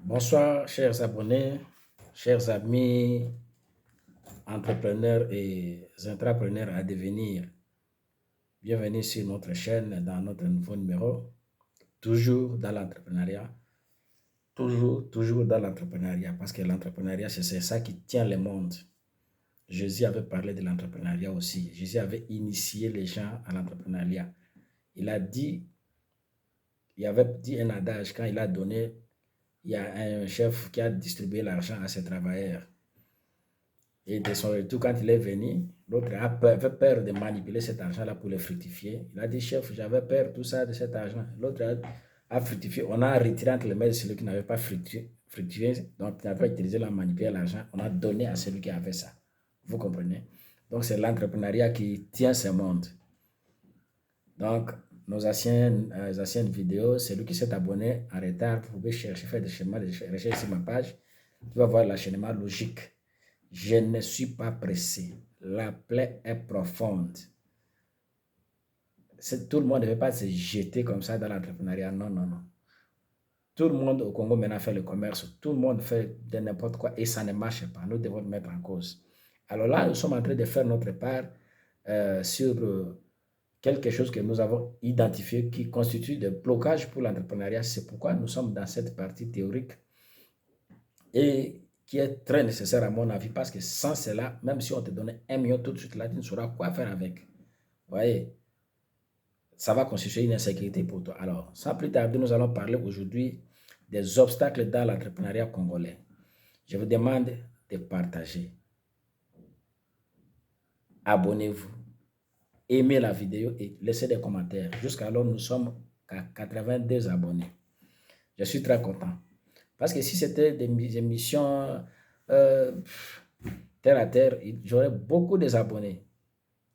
Bonsoir, chers abonnés, chers amis, entrepreneurs et intrapreneurs à devenir. Bienvenue sur notre chaîne dans notre nouveau numéro. Toujours dans l'entrepreneuriat. Toujours dans l'entrepreneuriat. Parce que l'entrepreneuriat, c'est ça qui tient le monde. Jésus avait parlé de l'entrepreneuriat aussi. Jésus avait initié les gens à l'entrepreneuriat. Il avait dit un adage quand il a donné. Il y a un chef qui a distribué l'argent à ses travailleurs. Et de son retour, quand il est venu, l'autre avait peur de manipuler cet argent-là pour le fructifier. Il a dit, chef, j'avais peur, tout ça, de cet argent. L'autre a fructifié. On a retiré entre les mains de celui qui n'avait pas fructifié, donc qui n'avait pas utilisé la manipuler l'argent. On a donné à celui qui avait ça. Vous comprenez? Donc, c'est l'entrepreneuriat qui tient ce monde. Donc, nos anciennes vidéos, celui qui s'est abonné en retard, vous pouvez chercher, faire des schémas de recherche sur ma page. Tu vas voir l'enchaînement logique. Je ne suis pas pressé. La plaie est profonde. Tout le monde ne veut pas se jeter comme ça dans l'entrepreneuriat. Non, non, non. Tout le monde au Congo maintenant fait le commerce. Tout le monde fait de n'importe quoi et ça ne marche pas. Nous devons le mettre en cause. Alors là, nous sommes en train de faire notre part sur quelque chose que nous avons identifié qui constitue des blocages pour l'entrepreneuriat. C'est pourquoi nous sommes dans cette partie théorique et qui est très nécessaire à mon avis, parce que sans cela, même si on te donnait 1 million tout de suite, là, tu ne sauras quoi faire avec. Vous voyez, ça va constituer une insécurité pour toi. Alors, sans plus tarder, nous allons parler aujourd'hui des obstacles dans l'entrepreneuriat congolais. Je vous demande de partager. Abonnez-vous, aimez la vidéo et laissez des commentaires. Jusqu'alors, nous sommes à 82 abonnés. Je suis très content. Parce que si c'était des émissions terre à terre, j'aurais beaucoup d'abonnés.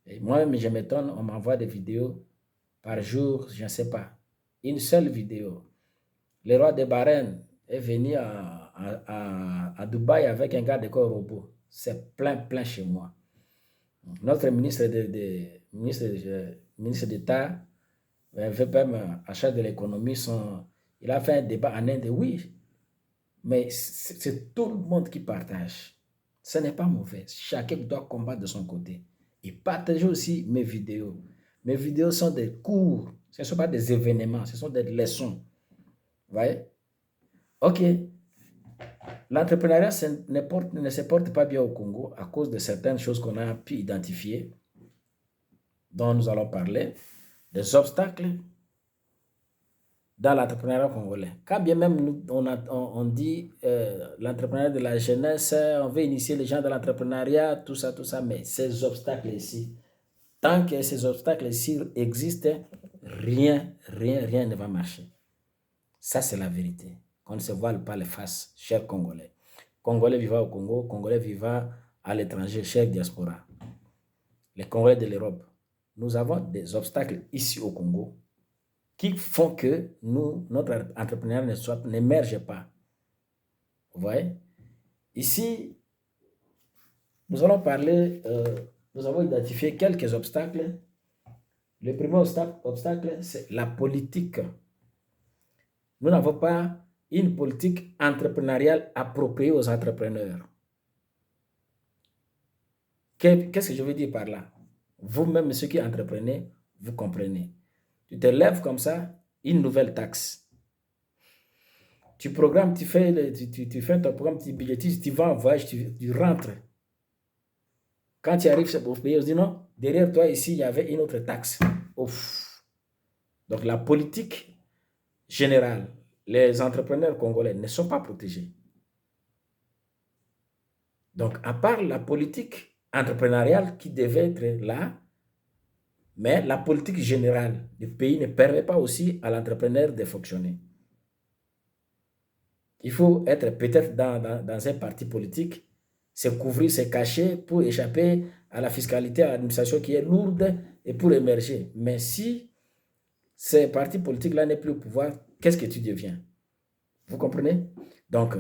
Et moi-même, je m'étonne, on m'envoie des vidéos par jour, je ne sais pas. Une seule vidéo. Le roi de Bahreïn est venu à Dubaï avec un garde de corps robot. C'est plein chez moi. Notre ministre d'État, VPM, achat de l'économie, il a fait un débat en Inde, oui, mais c'est tout le monde qui partage. Ce n'est pas mauvais. Chacun doit combattre de son côté. Et partagez aussi mes vidéos. Mes vidéos sont des cours. Ce ne sont pas des événements, ce sont des leçons. Vous voyez? Ok. L'entrepreneuriat ne se porte pas bien au Congo à cause de certaines choses qu'on a pu identifier, dont nous allons parler, des obstacles dans l'entrepreneuriat congolais. Quand bien même on dit l'entrepreneuriat de la jeunesse, on veut initier les gens dans l'entrepreneuriat, tout ça, mais ces obstacles ici, tant que ces obstacles ici existent, rien ne va marcher. Ça, c'est la vérité. Qu'on ne se voile pas les faces, chers Congolais. Congolais vivant au Congo, Congolais vivant à l'étranger, chers diaspora. Les Congolais de l'Europe. Nous avons des obstacles ici au Congo qui font que notre entrepreneur n'émerge pas. Vous voyez? Ici, nous allons parler, nous avons identifié quelques obstacles. Le premier obstacle, c'est la politique. Nous n'avons pas une politique entrepreneuriale appropriée aux entrepreneurs. Qu'est-ce que je veux dire par là? Vous-même, ceux qui entreprenez, vous comprenez. Tu te lèves comme ça, une nouvelle taxe. Tu programmes, tu fais ton programme, tu budgétises, tu vas en voyage, tu rentres. Quand tu arrives au pays, on se dit non, derrière toi ici, il y avait une autre taxe. Ouf. Donc la politique générale, les entrepreneurs congolais ne sont pas protégés. Donc, à part la politique entrepreneuriale qui devait être là, mais la politique générale du pays ne permet pas aussi à l'entrepreneur de fonctionner. Il faut être peut-être dans un parti politique, se couvrir, se cacher pour échapper à la fiscalité, à l'administration qui est lourde et pour émerger. Mais si ce parti politique-là n'est plus au pouvoir, qu'est-ce que tu deviens? Vous comprenez? Donc,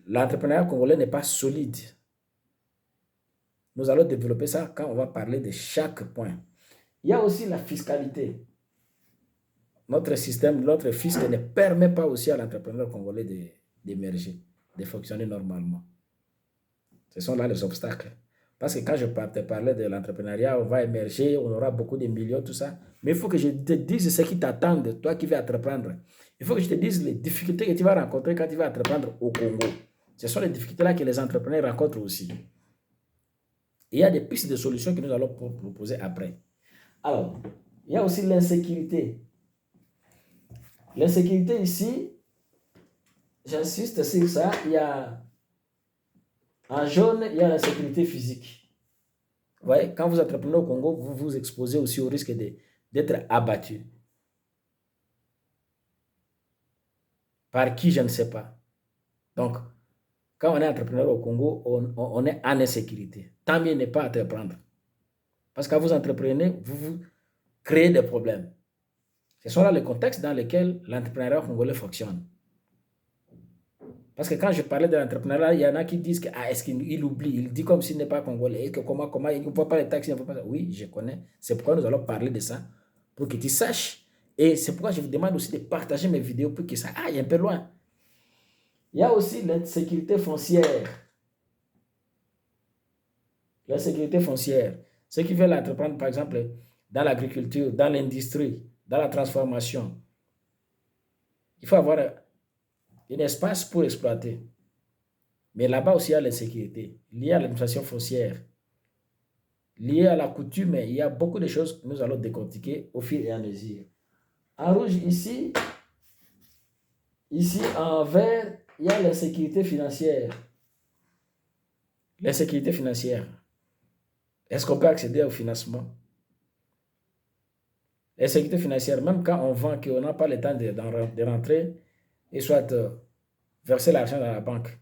l'entrepreneuriat congolais n'est pas solide. Nous allons développer ça quand on va parler de chaque point. Il y a aussi la fiscalité. Notre système, notre fisc ne permet pas aussi à l'entrepreneur congolais d'émerger, de fonctionner normalement. Ce sont là les obstacles. Parce que quand je te parlais de l'entrepreneuriat, on va émerger, on aura beaucoup de millions, tout ça. Mais il faut que je te dise ce qui t'attend, toi qui vas entreprendre. Il faut que je te dise les difficultés que tu vas rencontrer quand tu vas entreprendre au Congo. Ce sont les difficultés-là que les entrepreneurs rencontrent aussi. Il y a des pistes de solutions que nous allons proposer après. Alors, il y a aussi l'insécurité. L'insécurité ici, j'insiste sur ça, il y a en jaune, il y a l'insécurité physique. Vous voyez, quand vous entreprenez au Congo, vous vous exposez aussi au risque d'être abattu. Par qui, je ne sais pas. Donc, quand on est entrepreneur au Congo, on est en insécurité. Tant mieux ne pas entreprendre. Parce que quand vous entreprenez, vous créez des problèmes. Ce sont là les contextes dans lesquels l'entrepreneuriat congolais fonctionne. Parce que quand je parlais de l'entrepreneuriat, il y en a qui disent que est-ce qu'il oublie, il dit comme s'il n'est pas congolais, et que comment il ne voit pas les taxes, il ne voit pas ça. Oui, je connais. C'est pourquoi nous allons parler de ça, pour que tu saches. Et c'est pourquoi je vous demande aussi de partager mes vidéos pour que ça aille un peu loin. Il y a aussi l'insécurité foncière. L'insécurité foncière. Ceux qui veulent entreprendre, par exemple, dans l'agriculture, dans l'industrie, dans la transformation, il faut avoir un espace pour exploiter. Mais là-bas aussi, il y a l'insécurité liée à l'administration foncière, liée à la coutume. Il y a beaucoup de choses que nous allons décortiquer au fur et à mesure. En rouge, ici en vert, il y a l'insécurité financière. L'insécurité financière. Est-ce qu'on peut accéder au financement? L'insécurité financière, même quand on vend, qu'on n'a pas le temps de rentrer et soit verser l'argent dans la banque.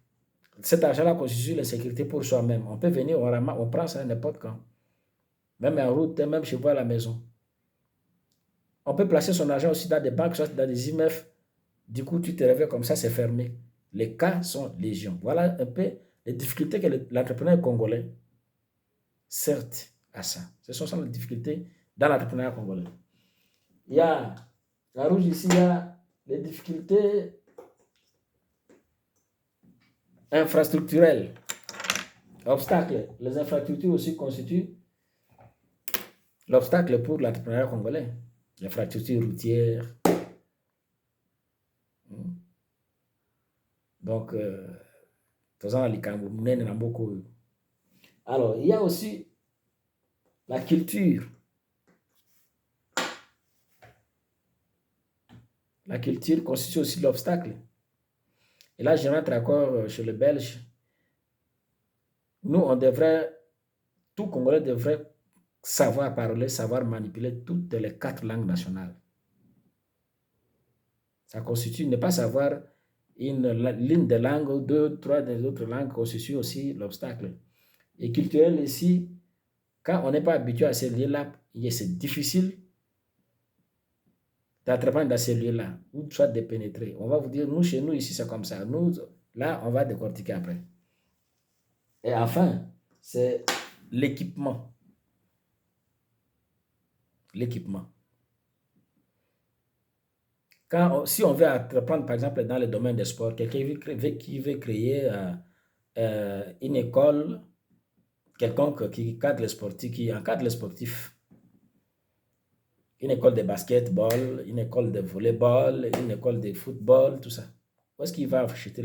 Cet argent-là constitue l'insécurité pour soi-même. On peut venir, on prend ça n'importe quand. Même en route, même chez vous à la maison. On peut placer son argent aussi dans des banques, soit dans des IMF. Du coup, tu te réveilles comme ça, c'est fermé. Les cas sont légion. Voilà un peu les difficultés que l'entrepreneur congolais, certes, a ça. Ce sont les difficultés dans l'entrepreneuriat congolais. Il y a, en rouge ici, il y a les difficultés infrastructurelles. Obstacles. Les infrastructures aussi constituent l'obstacle pour l'entrepreneuriat congolais. L'infrastructure routière. Donc, alors, il y a aussi la culture. La culture constitue aussi l'obstacle. Et là, je rentre encore chez les Belges. Nous, tout Congolais devrait savoir parler, savoir manipuler toutes les 4 langues nationales. Ça constitue, ne pas savoir une ligne de langue ou 2, 3 des autres langues constitue aussi l'obstacle. Et culturel ici, quand on n'est pas habitué à ces lieux-là, c'est difficile d'entreprendre dans ces lieux-là, ou soit de pénétrer. On va vous dire, nous, chez nous, ici, c'est comme ça. Nous, là, on va décortiquer après. Et enfin, c'est l'équipement. L'équipement. Si on veut entreprendre, par exemple, dans le domaine des sports, quelqu'un qui veut créer une école, quelconque qui encadre les sportifs, une école de basketball, une école de volleyball, une école de football, tout ça. Où est-ce qu'il va acheter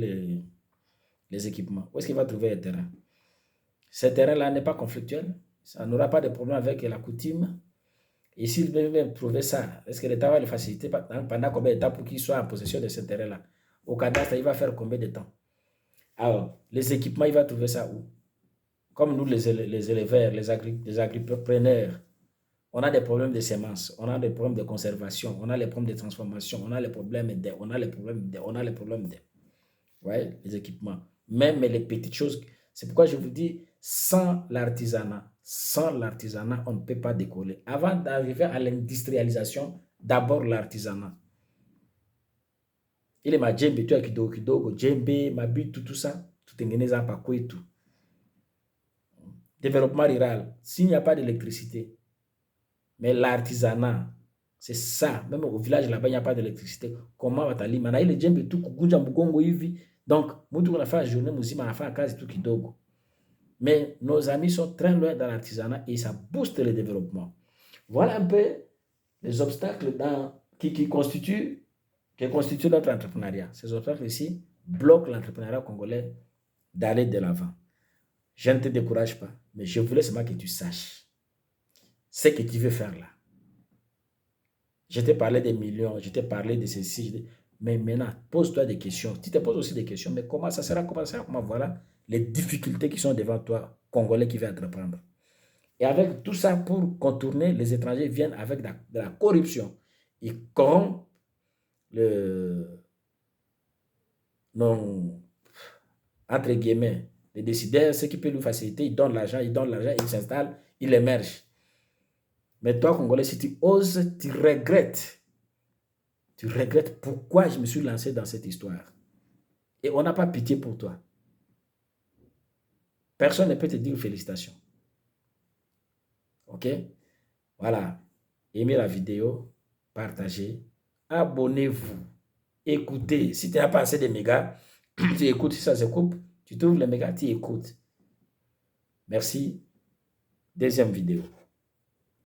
les équipements? Où est-ce qu'il va trouver les terrains? Ce terrain-là n'est pas conflictuel. Ça n'aura pas de problème avec la coutume. Et s'il veut prouver ça, est-ce que l'État va le faciliter pendant combien de temps pour qu'il soit en possession de ce terrain-là? Au cadastre, il va faire combien de temps? Alors, les équipements, il va trouver ça où? Comme nous, les éleveurs, les agripreneurs, on a des problèmes de semences, on a des problèmes de conservation, on a les problèmes de transformation, on a les problèmes on a les problèmes de, ouais, les équipements. Même les petites choses. C'est pourquoi je vous dis, sans l'artisanat, on ne peut pas décoller. Avant d'arriver à l'industrialisation, d'abord l'artisanat. Il est ma djembe, tu as kidogo, djembe, ma but, tout ça, tout est pas quoi et tout. Développement rural, s'il n'y a pas d'électricité, mais l'artisanat, c'est ça. Même au village là-bas, il n'y a pas d'électricité. Comment va t'allumer? Il est djembe tout, kugunja mgongo hivi, Donc, nous, on a fait la journée, nous, on a fait la case tout qui dogo. Mais nos amis sont très loin dans l'artisanat et ça booste le développement. Voilà un peu les obstacles qui constituent notre entrepreneuriat. Ces obstacles ici bloquent l'entrepreneuriat congolais d'aller de l'avant. Je ne te décourage pas, mais je voulais seulement que tu saches ce que tu veux faire là. Je t'ai parlé des millions, je t'ai parlé de ceci, mais maintenant, pose-toi des questions. Tu te poses aussi des questions, mais comment ça sera, comment voilà les difficultés qui sont devant toi, Congolais qui veut entreprendre. Et avec tout ça, pour contourner, les étrangers viennent avec de la corruption. Ils corrompent non, entre guillemets, les décideurs, ceux qui peuvent nous faciliter, ils donnent l'argent, ils s'installent, ils émergent. Mais toi, Congolais, si tu oses, tu regrettes. Tu regrettes pourquoi je me suis lancé dans cette histoire. Et on n'a pas pitié pour toi. Personne ne peut te dire félicitations. OK? Voilà. Aimez la vidéo, partagez, abonnez-vous, écoutez. Si tu n'as pas assez de mégas, tu écoutes, si ça se coupe, tu trouves les mégas, tu écoutes. Merci. Deuxième vidéo.